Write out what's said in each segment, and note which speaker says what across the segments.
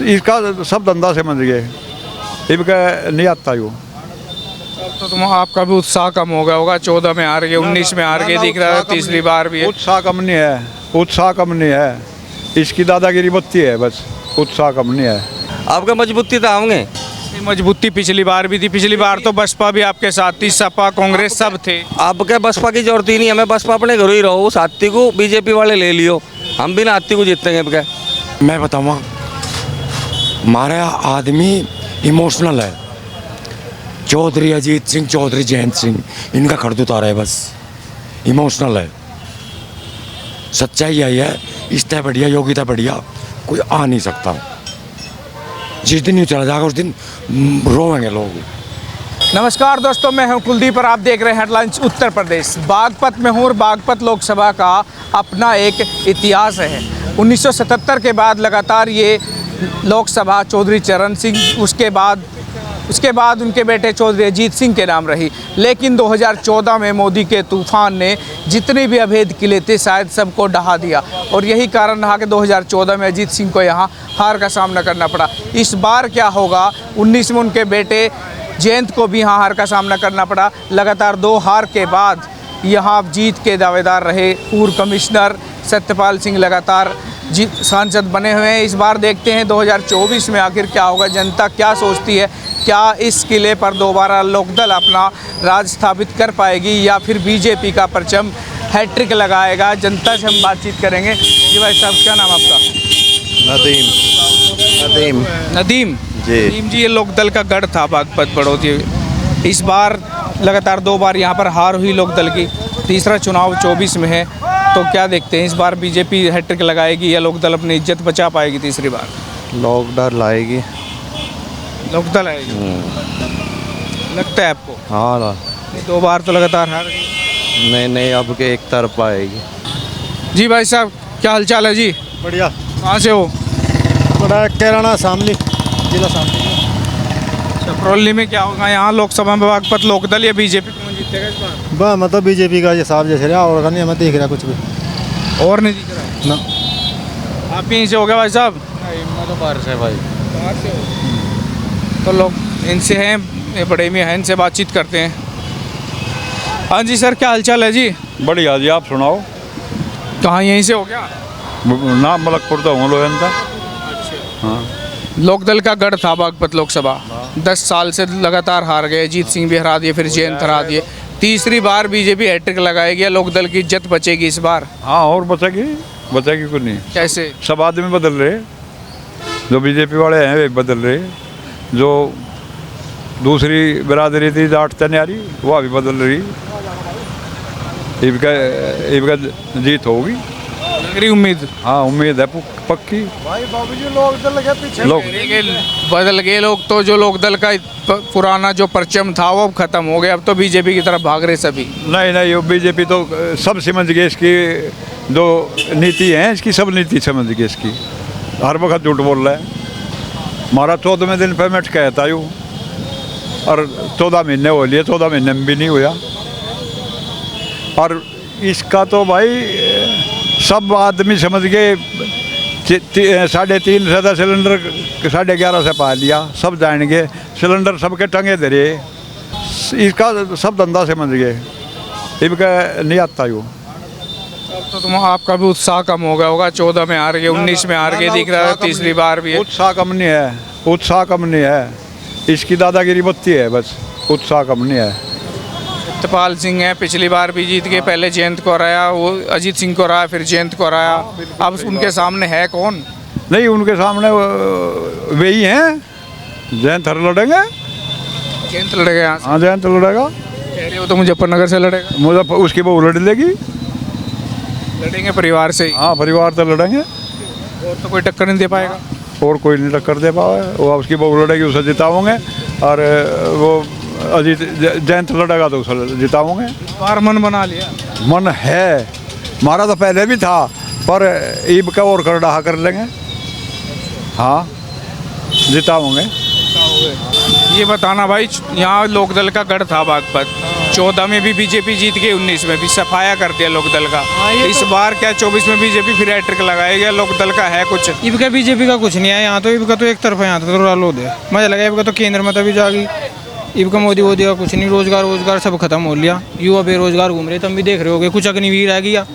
Speaker 1: इसका सब धंधा समझ गए, इनका नहीं आता यो।
Speaker 2: तो तुम आपका भी उत्साह कम हो गया होगा, 14 में हार गए, 19 में हार गए, दिख रहा है तीसरी बार भी है।
Speaker 1: उत्साह कम नहीं है, उत्साह कम नहीं है, इसकी दादागिरी बत्ती है बस, उत्साह कम नहीं है।
Speaker 3: आपका मजबूती तो होंगे,
Speaker 2: मजबूती पिछली बार भी थी, पिछली बार तो बसपा भी आपके साथ थी, सपा कांग्रेस सब थे।
Speaker 3: आपके बसपा की जरूरत ही नहीं, हमें बसपा अपने घर ही रहो, साथी को बीजेपी वाले ले लियो, हम भी ना हाथी को जीतेंगे। आपके
Speaker 4: मैं बताऊँ, हमारा आदमी इमोशनल है। चौधरी अजीत सिंह, चौधरी जयंत सिंह, इनका खर्च उतारा है बस, इमोशनल है। सच्चाई यही है, इष्टा बढ़िया, योग्यता बढ़िया, कोई आ नहीं सकता। जिस दिन ये चला जाएगा उस दिन रोएंगे लोग।
Speaker 2: नमस्कार दोस्तों, मैं हूं कुलदीप और आप देख रहे हैं हेडलाइंस उत्तर प्रदेश। बागपत में हूं और बागपत लोकसभा का अपना एक इतिहास है। 1977 के बाद लगातार ये लोकसभा चौधरी चरण सिंह, उसके बाद उनके बेटे चौधरी अजीत सिंह के नाम रही। लेकिन 2014 में मोदी के तूफान ने जितने भी अवैध किले थे शायद सबको ढहा दिया, और यही कारण रहा कि 2014 में अजीत सिंह को यहाँ हार का सामना करना पड़ा। इस बार क्या होगा? 19 में उनके बेटे जयंत को भी यहाँ हार का सामना करना पड़ा। लगातार 2 हार के बाद यहाँ जीत के दावेदार रहे पूर्व कमिश्नर सत्यपाल सिंह लगातार सांसद बने हुए हैं। इस बार देखते हैं 2024 में आखिर क्या होगा, जनता क्या सोचती है, क्या इस किले पर दोबारा लोकदल अपना राज स्थापित कर पाएगी या फिर बीजेपी का परचम हैट्रिक लगाएगा। जनता से हम बातचीत करेंगे। जी भाई साहब, क्या नाम आपका? नदीम जी, ये लोकदल का गढ़ था बागपत बड़ौती। इस बार लगातार 2 बार यहाँ पर हार हुई लोकदल की, तीसरा चुनाव 24 में है, तो क्या देखते हैं इस बार बीजेपी हैट्रिक लगाएगी या लोकदल अपनी इज्जत बचा पाएगी तीसरी बार?
Speaker 5: लोकदल लाएगी।
Speaker 2: लोकदल आएगी लगता है आपको?
Speaker 5: हाँ,
Speaker 2: 2 बार तो लगातार हार गई।
Speaker 5: नहीं अब के एक तरफ आएगी।
Speaker 2: जी भाई साहब, क्या हालचाल है जी?
Speaker 6: बढ़िया।
Speaker 2: कहाँ से हो?
Speaker 6: बड़ा कैराना शामली, जिला शामली।
Speaker 2: सफरौली में क्या होगा यहाँ लोकसभा में? बागपत लोकदल या बीजेपी कौन जीतेगा इस बार?
Speaker 6: बस मतलब बीजेपी का ये साहब जैसे रहा, और नहीं हमें दिख रहा कुछ भी
Speaker 2: और नहीं दिख रहा ना। आप यहीं से हो गए भाई साहब?
Speaker 5: मैं तो बाहर से भाई।
Speaker 2: बाहर से हो तो लोग इनसे हैं, ये बड़े में हैं, इनसे बातचीत करते हैं। हाँ जी सर, क्या हालचाल है जी?
Speaker 1: बढ़िया जी, आप सुनाओ।
Speaker 2: कहाँ यहीं से हो क्या?
Speaker 1: नाम मलकपुर तो हूँ लोहंदा। हाँ,
Speaker 2: लोकदल का गढ़ था बागपत लोकसभा, 10 साल से लगातार हार गए। अजीत सिंह भी हरा दिए, फिर जयंत हरा दिए। तीसरी बार बीजेपी हैट्रिक लगाएगी या लोकदल की इज्जत बचेगी इस बार?
Speaker 1: हाँ, और बचेगी कुछ नहीं।
Speaker 2: कैसे?
Speaker 1: सब आदमी बदल रहे, जो बीजेपी वाले हैं वे बदल रहे, जो दूसरी बिरादरी थी जाट तनियारी वह भी बदल रही। इनका जीत होगी,
Speaker 2: लग रही उम्मीद?
Speaker 1: हाँ, उम्मीद है पक्की।
Speaker 6: भाई बाबूजी लोकदल लगे पीछे
Speaker 1: लोग
Speaker 2: बदल गए लोग, तो जो लोकदल का पुराना जो परचम था वो अब खत्म हो गया, अब तो बीजेपी की तरफ भाग रहे सभी।
Speaker 1: नहीं, बीजेपी तो सब समझ गए, इसकी जो नीति है इसकी सब नीति समझ गए इसकी। हर वक्त झूठ बोल रहा है। हमारा 14वें दिन पेमेंट कहता यूँ, और 14 महीने हो लिए, 14 महीने में भी नहीं हुआ। और इसका तो भाई सब आदमी समझ गए, 3.5 से सिलेंडर 11.5 से पा लिया, सब जाएंगे सिलेंडर सबके टंगे धरे, इसका सब धंधा समझ गए, इनका नहीं आता यूँ।
Speaker 2: तो तुम आपका भी उत्साह कम हो गया होगा, 14 में हार गए, 19 में हार गए, दिख रहा है तीसरी बार भी है।
Speaker 1: उत्साह कम नहीं है, उत्साह कम नहीं है, इसकी दादागिरी बत्ती है बस, उत्साह कम नहीं है।
Speaker 2: सत्यपाल सिंह है, पिछली बार भी जीत गए, पहले जयंत को हराया, वो अजीत सिंह को हराया, फिर जयंत को हराया। अब उनके सामने है कौन?
Speaker 1: नहीं, उनके सामने वे ही हैं, जयंत हर लड़ेंगे।
Speaker 2: जयंत लड़ेगा यहाँ से?
Speaker 1: हाँ, जयंत लड़ेगा।
Speaker 2: कह रहे हो तो मुजफ्फरनगर से लड़ेगा?
Speaker 1: मुजफ्फर उसकी बहू लड़ लेगी।
Speaker 2: लड़ेंगे परिवार से ही?
Speaker 1: हाँ, परिवार तो लड़ेंगे,
Speaker 2: और तो कोई टक्कर नहीं दे पाएगा?
Speaker 1: और कोई नहीं टक्कर दे पाए। वो उसकी बहू लड़ेगी, उसे जिताओगे, और वो अजीत जयंत लड़ेगा तो उसे जिताओगे।
Speaker 2: बार मन बना लिया?
Speaker 1: मन है हमारा, तो पहले भी था, पर ईब का और कर डहा कर लेंगे। हाँ, जिताओगे।
Speaker 2: ये बताना भाई, यहाँ लोकदल का गढ़ था बागपत, 14 में भी बीजेपी जीत गई, 19 में भी सफाया कर दिया लोकदल का। इस बार क्या 24 में बीजेपी फिर हैट्रिक लगाएगा? लोकदल का है कुछ?
Speaker 7: इबका बीजेपी का कुछ नहीं है यहाँ तो, इबका तो एक तरफा यहाँ तो रालोद है। मजा लगा, इबका तो केंद्र में तभी जागी। इबका मोदी वोदी का कुछ नहीं, रोजगार सब खत्म हो लिया, युवा बेरोजगार घूम रहे, तुम भी देख रहे होगे। कुछ अग्निवीर रह गया,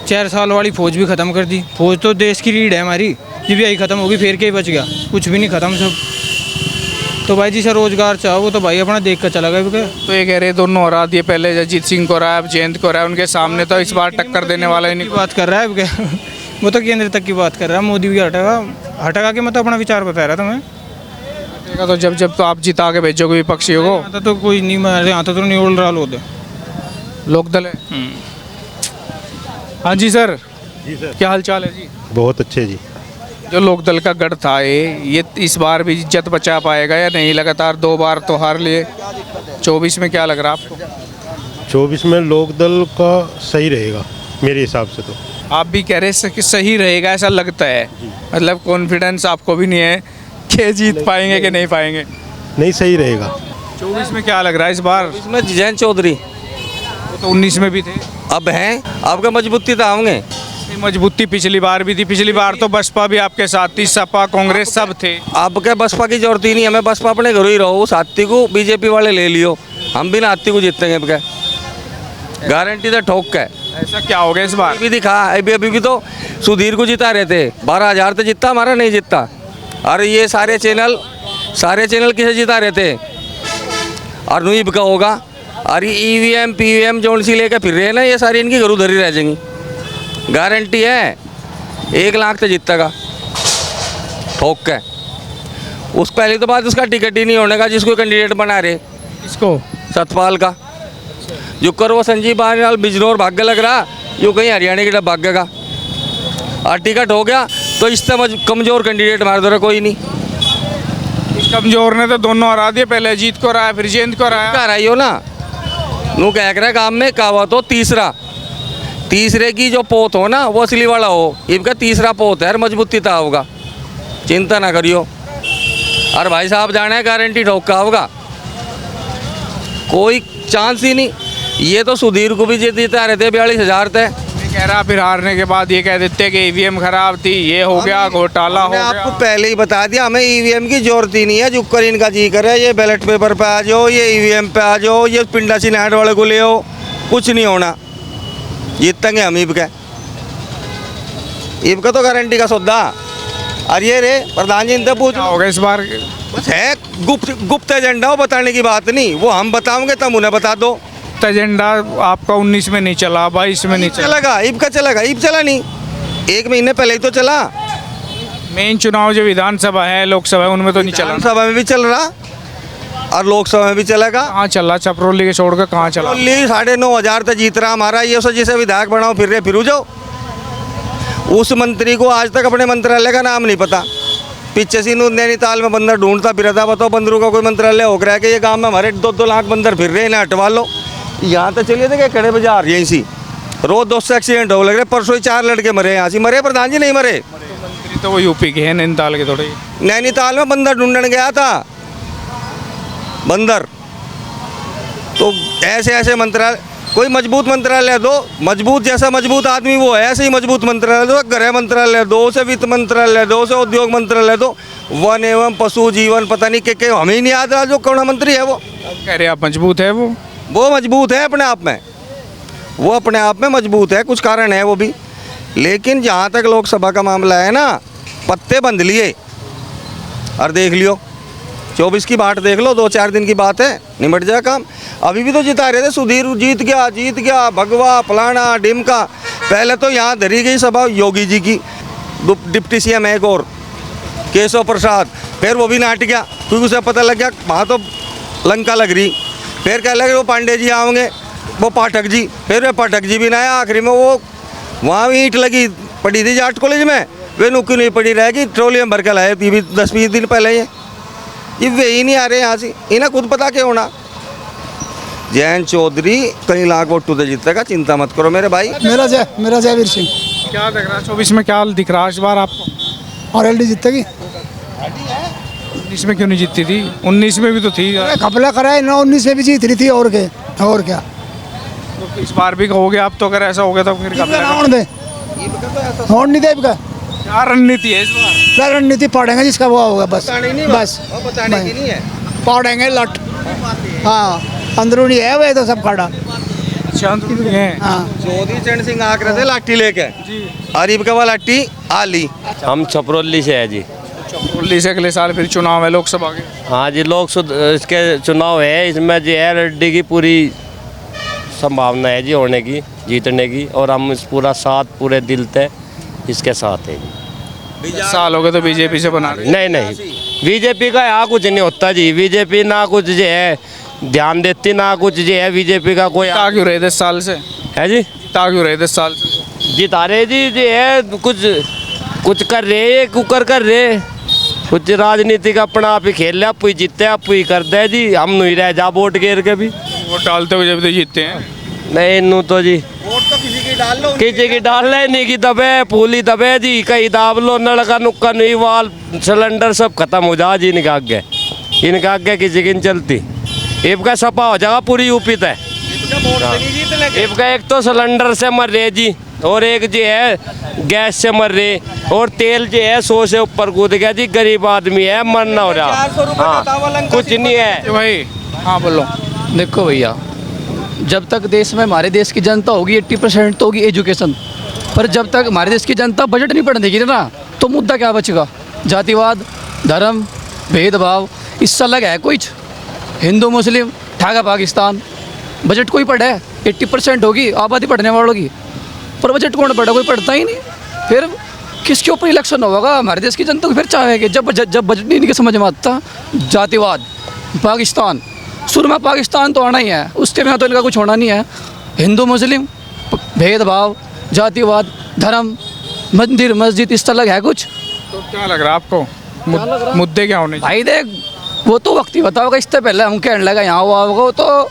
Speaker 7: 4 साल वाली फौज भी खत्म कर दी। फौज तो देश की रीढ़ है हमारी, ये भी यही खत्म होगी, फिर के ही बच गया, कुछ भी नहीं खत्म सब। तो भाई जिसे रोजगार चाहो वो तो भाई अपना देख कर चला गया।
Speaker 2: तो ये कह रहे दोनों हरा दिए, पहले अजीत सिंह को रहा है, अब जयंत को रहा है, उनके सामने तो इस बार टक्कर देने वाला ही नहीं।
Speaker 7: बात कर रहा है अब वो तो केंद्र तक की बात कर रहा है। मोदी भी हटेगा कि मैं तो अपना विचार बता रहा था मैं।
Speaker 2: तो जब तो आप जिता के भेजोगे विपक्षियों को।
Speaker 7: यहाँ तो कोई नहीं, मैं यहाँ तो नहीं बोल रहा लोग
Speaker 2: लोकदल है। हाँ जी सर, क्या हाल चाल है जी?
Speaker 8: बहुत अच्छे जी।
Speaker 2: जो लोकदल का गढ़ था ये इस बार भी इज्जत बचा पाएगा या नहीं? लगातार 2 बार तो हार लिए, 24 में क्या लग रहा है आपको?
Speaker 8: 24 में लोकदल का सही रहेगा मेरे हिसाब से। तो
Speaker 2: आप भी कह रहे हैं कि सही रहेगा, ऐसा लगता है, मतलब कॉन्फिडेंस आपको भी नहीं है कि जीत पाएंगे कि नहीं पाएंगे?
Speaker 8: नहीं, सही रहेगा।
Speaker 2: 24 में क्या लग रहा है इस बार?
Speaker 3: इसमें जयंत चौधरी
Speaker 2: वो तो 19 में भी थे,
Speaker 3: अब हैं, आपका मजबूती तो होंगे।
Speaker 2: मजबूती पिछली बार भी थी, पिछली बार तो बसपा भी आपके साथ थी, सपा कांग्रेस सब थे।
Speaker 3: अब क्या बसपा की जरूरत ही नहीं, हमें बसपा अपने घर ही रहो, साथी को बीजेपी वाले ले लियो, हम भी ना आती को जीतेंगे। अब क्या गारंटी तो ठोक है।
Speaker 2: ऐसा क्या हो गया इस बार?
Speaker 3: भी दिखा, अभी भी तो सुधीर को जिता रहे थे, 12,000 तो जितना, हमारा नहीं जितना। और ये सारे चैनल किसे जिता रहे थे? और नुईब का होगा, और ये EVM PVM जो सी लेकर फिर रहे हैं ना, ये सारी इनकी घरू धरी रह जाएंगी। गारंटी है 1 लाख तो जीतेगा ठोक है। उस पहली तो बात उसका टिकट ही नहीं होने का, जिसको कैंडिडेट बना रहे।
Speaker 2: इसको
Speaker 3: सतपाल का जो कर वो संजीव बानीलाल बिजनौर भाग्य लग रहा, यो कहीं हरियाणा की तरफ भाग्यगा। और टिकट हो गया तो इससे कमजोर कैंडिडेट हमारे द्वारा कोई नहीं।
Speaker 2: इस कमजोर ने तो दोनों हरा दिए, पहले अजीत को रहा, फिर जयंत को रहा।
Speaker 3: कह रही हो ना, नू कह रहा काम में कहा तो तीसरे की जो पोत हो ना वो असली वाला हो। इनका तीसरा पोत है, और मजबूती था होगा, चिंता ना करियो। और भाई साहब जाना है गारंटी ठोक का होगा, कोई चांस ही नहीं। ये तो सुधीर को भी जीता रहे थे, 42,000 थे।
Speaker 2: कह रहा फिर हारने के बाद ये कह देते कि EVM खराब थी, ये हो गया, घोटाला हो गया।
Speaker 3: आपको पहले ही बता दिया, हमें EVM की जरूरत ही नहीं है। जो कर इनका जी करे, ये बैलेट पेपर पे आ जाओ, ये EVM पे आ जाओ, ये पिंडा सिनाट वाले को ले आओ, कुछ नहीं होना, जीतेंगे हम। ईब का तो गारंटी का सौदा। और ये रे प्रधान जी इनसे पूछ
Speaker 2: हो गया इस बार?
Speaker 3: बस है गुप्त एजेंडा, वो बताने की बात नहीं, वो हम बताओगे तब उन्हें बता दो।
Speaker 2: एजेंडा आपका 19 में नहीं चला, 22 में नहीं चला।
Speaker 3: चलेगा ईब का चलेगा, ईब चला नहीं, 1 महीने पहले ही तो चला।
Speaker 2: मेन चुनाव जो विधानसभा है, लोकसभा है, उनमें तो नहीं चला।
Speaker 3: विधानसभा में भी चल रहा और लोकसभा में भी चलेगा।
Speaker 2: कहाँ चला? चपरोली के छोड़कर कहाँ चला?
Speaker 3: 9,500 तक जीत रहा हमारा। ये सोचे से विधायक बनाओ फिर रहे फिर जाओ। उस मंत्री को आज तक अपने मंत्रालय का नाम नहीं पता। पीछे से नैनीताल में बंदर ढूंढता फिर था, बताओ बंदरों का कोई मंत्रालय हो रहा है कि ये गांव में हमारे 2-2 लाख बंदर फिर रहे हैं, हटवा लो। यहाँ तो चलिए थे खड़े बाजार यहीं सी रोज 200 एक्सीडेंट हो लग रहे। परसों ही 4 लड़के मरे, यहाँ से मरे, प्रधान जी नहीं मरे।
Speaker 2: मंत्री तो वो यूपी के हैं, नैनीताल के थोड़े।
Speaker 3: नैनीताल में बंदर ढूंढने गया था, बंदर। तो ऐसे मंत्रालय, कोई मजबूत मंत्रालय दो, मजबूत जैसा मजबूत आदमी वो है, ऐसे ही मजबूत मंत्रालय दो। गृह मंत्रालय दो, से वित्त मंत्रालय दो, से उद्योग मंत्रालय दो, वन एवं पशु जीवन पता नहीं के हमें ही नहीं याद रहा जो कौन मंत्री है वो।
Speaker 2: कह रहे आप मजबूत है
Speaker 3: वो मजबूत है अपने आप में, वो अपने आप में मजबूत है, कुछ कारण है वो भी। लेकिन जहाँ तक लोकसभा का मामला है ना, पत्ते बंध लिए। और देख लियो 24 की बाट देख लो, 2-4 दिन की बात है, निमट जाए काम। अभी भी तो जिता रहे थे, सुधीर जीत गया, भगवा फलाना डिमका। पहले तो यहाँ धरी गई सभा योगी जी की, डिप्टी CM एक और केशव प्रसाद, फिर वो भी नाट गया क्योंकि उसे पता लग गया वहाँ तो लंका लग रही। फिर कह लगे वो पांडे जी आएंगे, वो पाठक जी, फिर वे पाठक जी भी ना आया। आखिरी में वो वहाँ भी ईंट लगी पड़ी थी जाट कॉलेज में, वे नुक्की नहीं पड़ी रहेगी, पेट्रोलियम भर के लाए भी 10-20 दिन पहले। ये वे ही नहीं आ रहे यहाँ से, इन्हें खुद पता क्या होना। जयंत चौधरी कई लाख वोटों से जीतेगा, चिंता मत करो मेरे भाई।
Speaker 6: मेरा जयवीर सिंह।
Speaker 2: क्या लग रहा है 24 में? क्या दिख रहा है इस बार आपको?
Speaker 6: और LD जीतेगी।
Speaker 2: 19 में क्यों नहीं जीतती थी? 19 में भी तो थी।
Speaker 9: घपला कराए ना, 19 में भी जीत रही थी और क्या
Speaker 2: तो इस बार भी कहोगे आप? तो अगर ऐसा हो गया तो फिर
Speaker 9: होने नहीं दे इनका।
Speaker 2: क्या रणनीति है इस बार?
Speaker 9: क्या रणनीति पाड़ेंगे जिसका वो होगा, बस बस
Speaker 3: बताने की नहीं है।
Speaker 9: पाड़ेंगे लट। हाँ अंदरूनी है वह तो सब खड़ा।
Speaker 2: शांत है।
Speaker 9: हाँ
Speaker 3: चौधरी चरण सिंह आकर थे लाठी लेके, अरीब का लाठी आली।
Speaker 10: हम छपरौली से है जी।
Speaker 2: दिल्ली से अगले साल फिर चुनाव है लोकसभा के।
Speaker 10: हाँ जी, इसके चुनाव है, इसमें जो है रेड्डी की पूरी संभावना है जी होने की, जीतने की, और हम इस पूरे दिल से इसके साथ है जी।
Speaker 2: साल हो गए तो बीजेपी से बना रहे?
Speaker 10: नहीं, बीजेपी का यहाँ कुछ नहीं होता जी। बीजेपी ना कुछ जो है ध्यान देती, ना कुछ जो है बीजेपी का कोई।
Speaker 2: जिता क्यों रहे 10 साल से?
Speaker 10: है जी,
Speaker 2: जिता क्यों रहे 10 साल से?
Speaker 10: जिता रहे जी, जो है कुछ कर रहे, कुकर कर रहे, कुछ राजनीति का अपना आप ही खेल ले, आप ही जीतते, आप ही कर दे जी। हम नहीं रह जा वोट गिर के भी।
Speaker 2: वोट डालते हुए जब तो जीतते हैं।
Speaker 10: नहीं नू तो जी
Speaker 3: वोट तो किसी की डाल लो,
Speaker 10: किसी की डाल ले, नहीं की दबे फूली दबे जी, कहीं दाब लो, नलका नुक्का नहीं, वाल सिलेंडर सब खत्म हो जा जी। इनका आगे किसी की नहीं चलती। इनका सपा हो जाएगा पूरी यूपी तक। इनका एक तो सिलेंडर से मर रहे जी, और एक जो है गैस से मर रहे, और तेल जो है 100 से ऊपर कूद गया जी। गरीब आदमी है, मरना हो रहा। हाँ, कुछ नहीं है
Speaker 2: भाई। हाँ बोलो।
Speaker 11: देखो भैया, जब तक देश में हमारे देश की जनता होगी 80% तो होगी एजुकेशन, पर जब तक हमारे देश की जनता बजट नहीं पढ़ने देगी ना, तो मुद्दा क्या बचेगा? जातिवाद, धर्म, भेदभाव, इससे अलग है कुछ? हिंदू मुस्लिम ठाका पाकिस्तान, बजट कोई पढ़े? 80% होगी आबादी पढ़ने वालों की, पर बजट कौन पढ़ा? कोई पढ़ता ही नहीं। फिर किसके ऊपर इलेक्शन होगा? हमारे देश की जनता को फिर चाहेगी जब बजट नहीं इनके समझ में आता। जातिवाद, पाकिस्तान, शुरू में पाकिस्तान तो आना ही है, उसके बिना तो इनका कुछ होना नहीं है। हिंदू मुस्लिम भेदभाव, जातिवाद, धर्म, मंदिर मस्जिद, इस तरह है कुछ?
Speaker 2: तो क्या लग रहा है आपको? मुद्दे क्या होने?
Speaker 11: भाई देख, वो तो वक्त ही बताओगा। इससे पहले हम कहने लगा यहाँ हुआ होगा, तो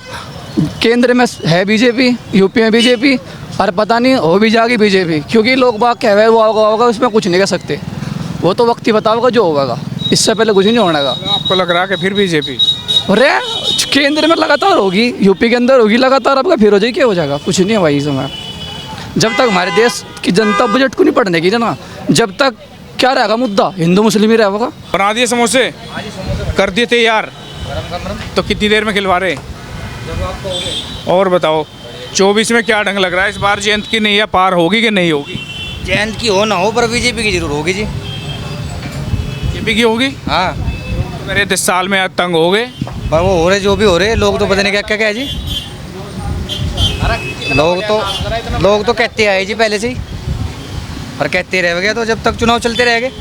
Speaker 11: केंद्र में है बीजेपी, यूपी में बीजेपी, और पता नहीं हो भी जाएगी बीजेपी, क्योंकि लोग बाग कह रहे हुआ होगा, उसमें कुछ नहीं कह सकते। वो तो वक्त ही बताओगा जो होगा, इससे पहले कुछ नहीं होने का।
Speaker 2: आपको लग रहा है कि फिर बीजेपी?
Speaker 11: अरे केंद्र में लगातार होगी, यूपी के अंदर होगी लगातार, आपका फिर हो जाएगी, क्या हो जाएगा? कुछ नहीं है भाई इसमें। जब तक हमारे देश की जनता बजट को नहीं पढ़ने की ना, जब तक क्या रहेगा मुद्दा? हिंदू मुस्लिम ही रहेगा।
Speaker 2: बना दिए समोसे, कर दिए तैयार, तो कितनी देर में खिलवा रहे? और बताओ 24 में क्या ढंग लग रहा है? इस बार जयंत की नैया पार होगी कि नहीं होगी?
Speaker 12: जयंत की हो ना हो, पर बीजेपी की जरूर होगी जी।
Speaker 2: बीजेपी की होगी?
Speaker 12: हाँ,
Speaker 2: मेरे 10 साल में तंग हो गए।
Speaker 12: पर वो हो रहे जो भी हो रहे, लोग तो पता नहीं क्या क्या है जी। लोग तो कहते आए जी पहले से ही, और कहते रह गए, तो जब तक चुनाव चलते रहेंगे।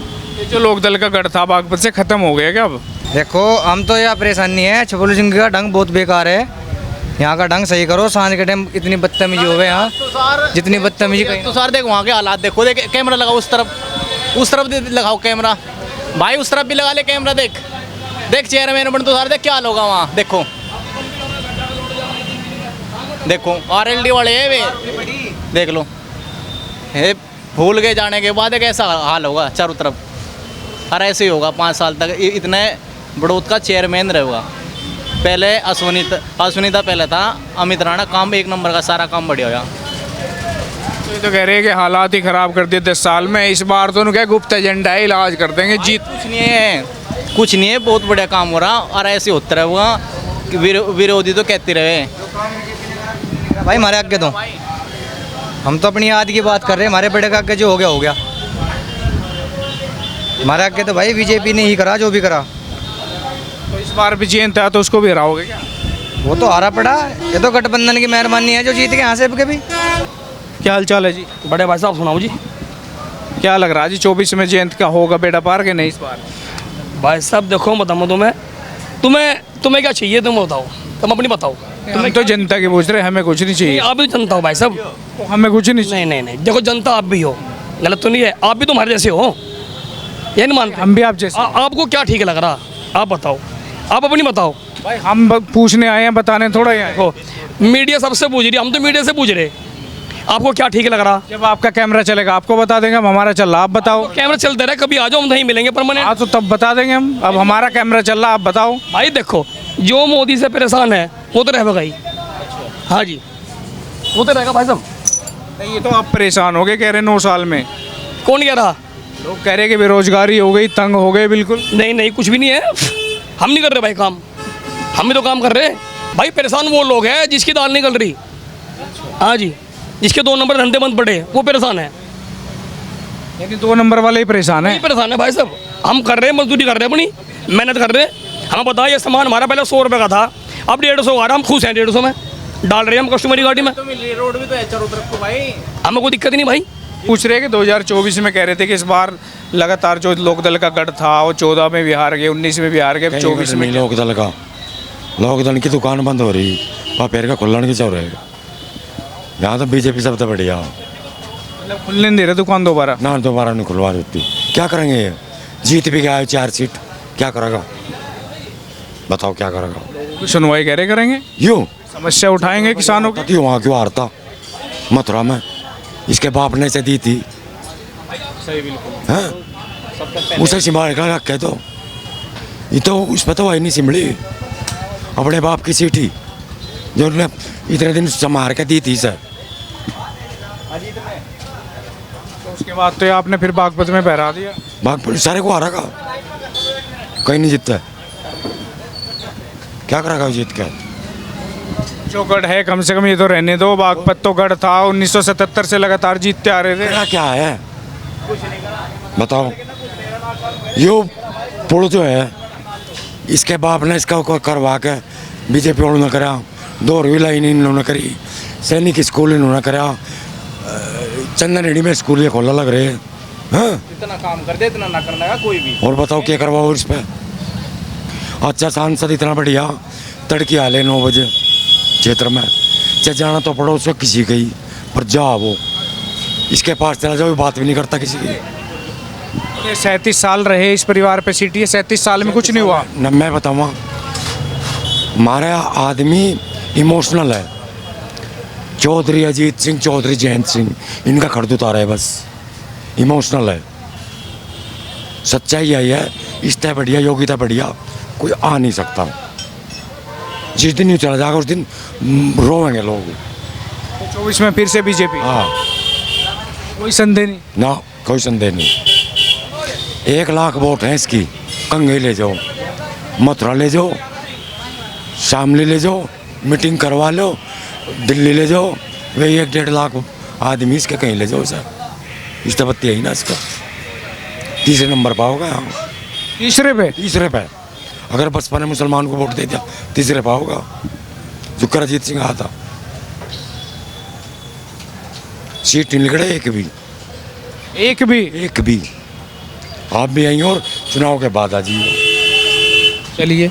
Speaker 2: जो लोकदल का गढ़ था बागपत से खत्म हो गया क्या अब?
Speaker 12: देखो, हम तो यह परेशानी है, छपरौली सिंह का ढंग बहुत बेकार है। यहाँ का ढंग सही करो। सांझ के टाइम इतनी बदतमीजी हो गई यहाँ, जितनी बदतमीजी कहीं
Speaker 13: तो सर देखो वहाँ के हालात देखो। देख कैमरा लगाओ उस तरफ लगाओ कैमरा भाई, उस तरफ भी लगा ले कैमरा। देख चेयरमैन बन तो सर देख क्या हाल होगा वहाँ। देखो RLD वाले है वे, देख लो। हे भूल गए जाने के बाद एक ऐसा हाल होगा चारों तरफ, और ऐसे ही होगा 5 साल तक। इतने बड़ौत का चेयरमैन रहेगा। पहले अश्वनीता पहले था, अमित राणा, काम 1 नंबर का, सारा काम बढ़िया होगा।
Speaker 2: तो कह रहे हैं कि हालात ही ख़राब कर दिए 10 साल में। इस बार तो उन्होंने गुप्त एजेंडा है, इलाज कर देंगे, जीत।
Speaker 13: कुछ नहीं है, बहुत बढ़िया काम हो रहा, और ऐसे होता रहेगा। विरोधी तो कहते रहे
Speaker 12: भाई हमारे आगे तो, हम तो अपनी याद की बात कर रहे हैं। हमारे बड़े का आगे जो हो गया। हमारे आगे तो भाई बीजेपी ने ही करा जो भी करा।
Speaker 2: तो इस बार भी जयंत है तो उसको भी हराओगे क्या?
Speaker 12: वो तो हारा पड़ा, ये तो गठबंधन की मेहरबानी है जो जीत के यहाँ से कभी।
Speaker 2: क्या हाल चाल है जी?
Speaker 11: बड़े भाई साहब सुनाओ जी।
Speaker 2: क्या लग रहा है जी 24 में जयंत का होगा बेड़ा पार के नहीं इस बार?
Speaker 11: भाई साहब देखो, बताऊँ तुम्हें क्या चाहिए, तुम बताओ, तुम अपनी बताओ।
Speaker 2: तुम्हें तो जनता के पूछ रहे, हमें कुछ नहीं चाहिए।
Speaker 11: आप भी जनता हो भाई साहब,
Speaker 2: हमें कुछ नहीं चाहिए।
Speaker 11: नहीं, देखो जनता आप भी हो, गलत तो नहीं है, आप भी तुम्हारे जैसे हो, ये नहीं मानते?
Speaker 2: हम भी आप जैसे।
Speaker 11: आपको क्या ठीक लग रहा, आप बताओ, आप अपनी बताओ
Speaker 2: भाई। हम पूछने आए हैं, बताने थोड़ा ही आए।
Speaker 11: मीडिया सबसे पूछ रही, हम तो मीडिया से पूछ रहे।
Speaker 14: आपको क्या ठीक लग रहा?
Speaker 2: जब आपका कैमरा चलेगा आपको बता देंगे, हम हमारा चल रहा आप बताओ।
Speaker 14: कैमरा चलते रहे, कभी आ जाओ, हम नहीं मिलेंगे परमानेंट।
Speaker 2: हाँ तो तब बता देंगे हम, अब हमारा कैमरा चल रहा आप बताओ।
Speaker 14: भाई देखो, जो मोदी से परेशान है वो तो रहेगा ही। हाँ जी, वो तो रहेगा भाई साहब।
Speaker 2: नहीं ये तो आप परेशान हो गए कह रहे 9 साल में।
Speaker 14: कौन कह रहा?
Speaker 2: लोग कह रहे कि बेरोजगारी हो गई, तंग हो गए बिल्कुल।
Speaker 14: नहीं नहीं, कुछ भी नहीं है, हम नहीं कर रहे भाई काम, हम भी तो काम कर रहे हैं भाई। परेशान वो लोग हैं जिसकी दाल निकल रही। हाँ जी, जिसके 2 नंबर धंधे बंद पड़े वो परेशान है।
Speaker 2: यानी 2 नंबर वाले ही परेशान है?
Speaker 14: परेशान है भाई साहब। हम कर रहे हैं, मजदूरी कर रहे हैं, अपनी मेहनत कर रहे हैं। हमें पता है ये सामान हमारा पहले 100 रुपये का था, अब 150 आ रहा। हम खुश हैं, 150 में डाल रहे हैं हम कस्टमर की गाड़ी में।
Speaker 2: रोड भी तो है चारों तरफ को भाई,
Speaker 14: हमें कोई दिक्कत ही नहीं भाई।
Speaker 2: पूछ रहे हैं कि 2024 में कह रहे थे कि इस बार लगातार जो लोकदल का गढ़ था वो 14 में भी हार गए, 19 में भी हार गए, 24 में।
Speaker 4: लोकदल की दुकान बंद हो रही, वहाँ पैर का खुल्लन की चल रहे। यहाँ तो बीजेपी सबसे बढ़िया।
Speaker 2: मतलब खुलने नहीं दे रहे दुकान दोबारा?
Speaker 4: ना दोबारा नहीं खुलवा देती। क्या करेंगे ये? जीत भी गया है 4 सीट, क्या करेगा बताओ, क्या करेगा?
Speaker 2: सुनवाई कह रहे करेंगे,
Speaker 4: यूँ
Speaker 2: समस्या उठाएंगे किसानों की।
Speaker 4: वहाँ क्यों हारता मथुरा में, इसके बाप ने से दी थी।
Speaker 2: सही बिल्कुल।
Speaker 4: हाँ उसे सिंभाल कर रखे तो ये तो उसमें तो वही नहीं सिमड़ी, अपने बाप की सीट ही जो उन्होंने इतने दिन संभाल के दी थी सर।
Speaker 2: तो उसके बाद तो आपने फिर बागपत में बहरा दिया।
Speaker 4: बागपत सारे को हारा का, कहीं नहीं जीतता, क्या करेगा जीत के?
Speaker 2: जो गढ़ है कम से कम ये तो रहने दो। बागपत तो गढ़ था, 1977 से लगातार जीतते आ रहे थे।
Speaker 4: क्या है बताओ? यो पुल जो है इसके बाप ने इसका करवा के बीजेपी वालों ने करा, 2 लाइन इन्होंने करी, सैनिक स्कूल इन्होंने करा, चंदन रेड्डी में स्कूल ये खोला लग रहे हैं। हाँ
Speaker 2: इतना काम कर दे, इतना ना करना है कोई भी।
Speaker 4: और बताओ क्या करवाओ इस पे? अच्छा सांसद इतना बढ़िया, तड़की आले 9 बजे क्षेत्र में, चाहे जाना तो पड़ो उसको किसी की, पर जा वो इसके पास चला जाओ, बात भी नहीं करता किसी की।
Speaker 2: 37 साल रहे इस परिवार पे सीट, 37 साल में कुछ नहीं हुआ
Speaker 4: न। मैं बताऊँ हमारा आदमी इमोशनल है। चौधरी अजीत सिंह, चौधरी जयंत सिंह, इनका खर्च उतारा है बस, इमोशनल है। सच्चाई यही है, इस्ता बढ़िया योगिता बढ़िया कोई आ नहीं सकता। जिस दिन नहीं चला जाएगा उस दिन रोएंगे लोग।
Speaker 2: 24 में फिर से बीजेपी?
Speaker 4: हाँ
Speaker 2: कोई संदेह नहीं
Speaker 4: ना, कोई संदेह नहीं। 1 लाख वोट हैं इसकी, कंगे ले जाओ, मथुरा ले जाओ, शामली ले जाओ, मीटिंग करवा लो, दिल्ली ले जाओ, वही 1-1.5 लाख आदमी इसके कहीं ले जाओ सर। इस बत्ती है ही ना इसका, 3रे नंबर पाओगे। हाँ
Speaker 2: 3रे पे
Speaker 4: अगर बसपा ने मुसलमान को वोट दे दिया 3रे पाओगा, जो करजीत सिंह आता। सीट नहीं निकले एक भी। आप भी आई और चुनाव के बाद आ जाइए।
Speaker 2: चलिए,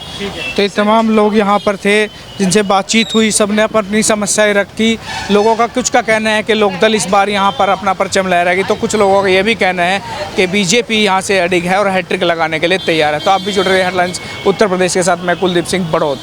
Speaker 2: तो ये तमाम लोग यहाँ पर थे जिनसे बातचीत हुई, सबने अपनी समस्याएं रखी। लोगों का कुछ का कहना है कि लोकदल इस बार यहाँ पर अपना परचम लहराएगी, तो कुछ लोगों का ये भी कहना है कि बीजेपी यहाँ से अडिग है और हैट्रिक लगाने के लिए तैयार है। तो आप भी जुड़ रहे हैं हेडलाइंस उत्तर प्रदेश के साथ। मैं कुलदीप सिंह बड़ौत।